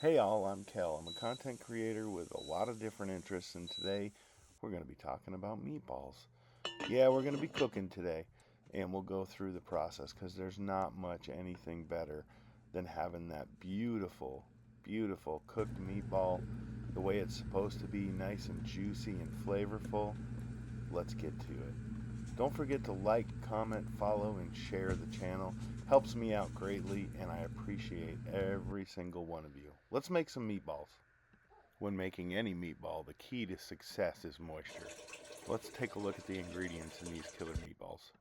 Hey all, I'm Kel. I'm a content creator with a lot of different interests, and today we're going to be talking about meatballs. Yeah, we're going to be cooking today, and we'll go through the process because there's not much anything better than having that beautiful, beautiful cooked meatball the way it's supposed to be, nice and juicy and flavorful. Let's get to it. Don't forget to like, comment, follow, and share the channel. Helps me out greatly, and I appreciate every single one of you. Let's make some meatballs. When making any meatball, the key to success is moisture. Let's take a look at the ingredients in these killer meatballs.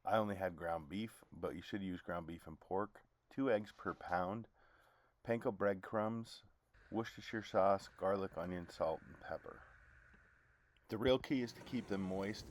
I only had ground beef, but you should use ground beef and pork. 2 eggs per pound, panko breadcrumbs, Worcestershire sauce, garlic, onion, salt, and pepper. The real key is to keep them moist,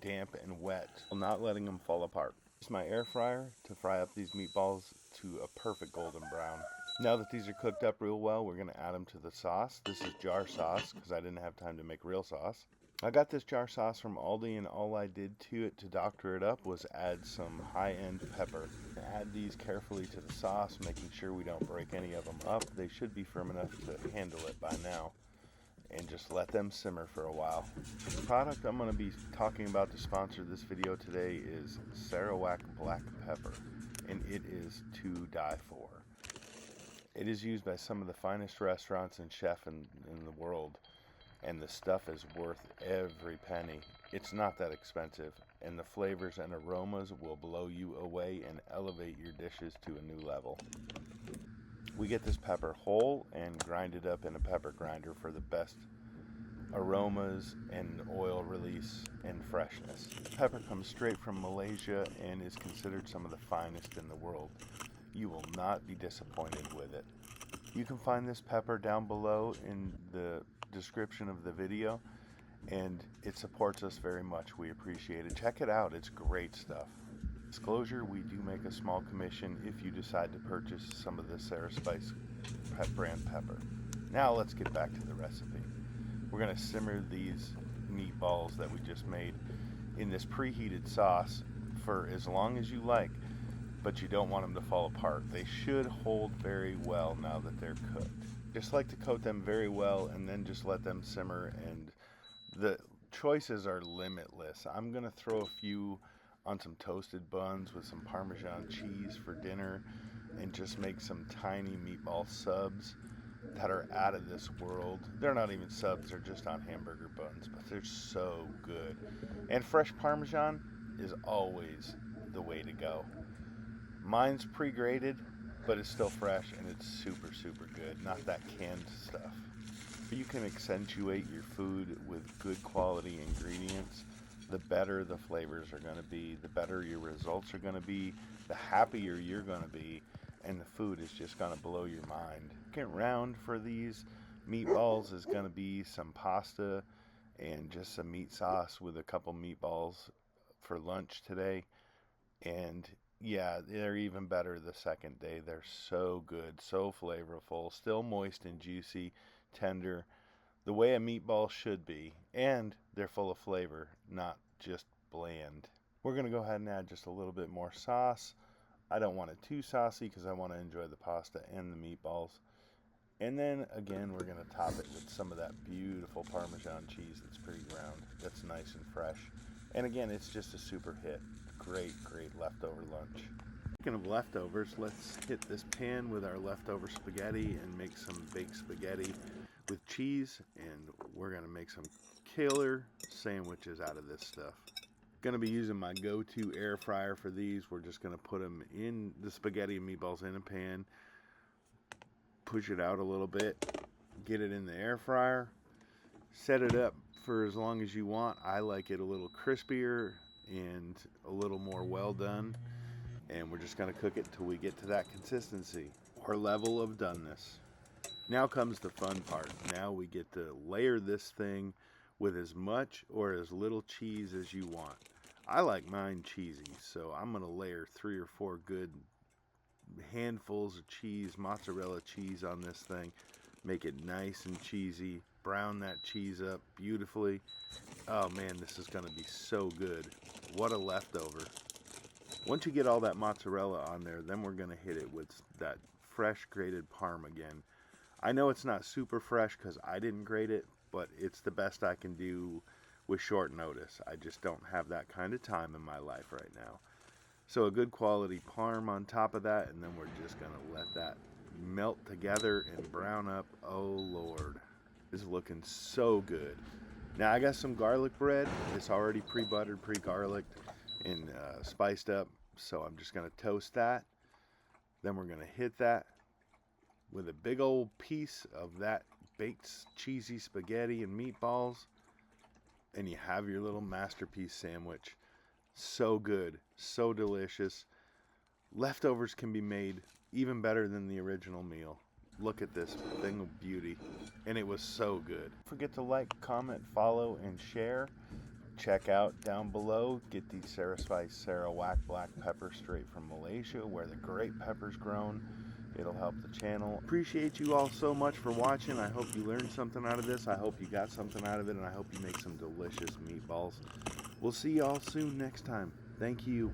damp, and wet while not letting them fall apart. Use my air fryer to fry up these meatballs to a perfect golden brown. Now that these are cooked up real well, we're going to add them to the sauce. This is jar sauce because I didn't have time to make real sauce. I got this jar sauce from Aldi, and all I did to it to doctor it up was add some high-end pepper. Add these carefully to the sauce, making sure we don't break any of them up. They should be firm enough to handle it by now. And just let them simmer for a while. The product I'm going to be talking about to sponsor this video today is Sarawak Black Pepper, and it is to die for. It is used by some of the finest restaurants and chefs in the world, and the stuff is worth every penny. It's not that expensive, and the flavors and aromas will blow you away and elevate your dishes to a new level. We get this pepper whole and grind it up in a pepper grinder for the best aromas and oil release and freshness. Pepper comes straight from Malaysia and is considered some of the finest in the world. You will not be disappointed with it. You can find this pepper down below in the description of the video, and it supports us very much. We appreciate it. Check it out. It's great stuff. Disclosure, we do make a small commission if you decide to purchase some of the Sarah Spice brand pepper. Now let's get back to the recipe. We're going to simmer these meatballs that we just made in this preheated sauce for as long as you like, but you don't want them to fall apart. They should hold very well now that they're cooked. Just like to coat them very well and then just let them simmer, and the choices are limitless. I'm going to throw a few on some toasted buns with some Parmesan cheese for dinner and just make some tiny meatball subs that are out of this world. They're not even subs, they're just on hamburger buns, but they're so good. And fresh Parmesan is always the way to go. Mine's pre-grated, but it's still fresh and it's super, super good. Not that canned stuff. But you can accentuate your food with good quality ingredients. The better the flavors are going to be, the better your results are going to be, the happier you're going to be, and the food is just going to blow your mind. Second round for these meatballs is going to be some pasta and just some meat sauce with a couple meatballs for lunch today. And yeah, they're even better the second day. They're so good, so flavorful, still moist and juicy, tender, the way a meatball should be, and they're full of flavor, not just bland. We're going to go ahead and add just a little bit more sauce. I don't want it too saucy because I want to enjoy the pasta and the meatballs. And then again, we're going to top it with some of that beautiful Parmesan cheese that's pre-ground, that's nice and fresh. And again, it's just a super hit. Great, great leftover lunch. Speaking of leftovers, let's hit this pan with our leftover spaghetti and make some baked spaghetti with cheese, and we're going to make some killer sandwiches out of this stuff. Going to be using my go-to air fryer for these. We're just going to put them in the spaghetti and meatballs in a pan, push it out a little bit, get it in the air fryer, set it up for as long as you want. I like it a little crispier and a little more well done, and we're just going to cook it until we get to that consistency or level of doneness. Now comes the fun part. Now we get to layer this thing with as much or as little cheese as you want. I like mine cheesy, so I'm going to layer 3 or 4 good handfuls of cheese, mozzarella cheese on this thing. Make it nice and cheesy. Brown that cheese up beautifully. Oh man, this is going to be so good. What a leftover. Once you get all that mozzarella on there, then we're going to hit it with that fresh grated parm again. I know it's not super fresh because I didn't grate it, but it's the best I can do with short notice. I just don't have that kind of time in my life right now. So a good quality parm on top of that, and then we're just gonna let that melt together and brown up. Oh Lord, this is looking so good. Now I got some garlic bread. It's already pre-buttered, pre-garlicked, and spiced up. So I'm just gonna toast that. Then we're gonna hit that with a big old piece of that baked cheesy spaghetti and meatballs, and you have your little masterpiece sandwich. So good, so delicious. Leftovers can be made even better than the original meal. Look at this thing of beauty, and it was so good. Don't forget to like, comment, follow, and share. Check out down below, get the Sarah Spice Sarawak black pepper straight from Malaysia, where the great pepper's grown. It'll help the channel. Appreciate you all so much for watching. I hope you learned something out of this. I hope you got something out of it, and I hope you make some delicious meatballs. We'll see y'all soon next time. Thank you.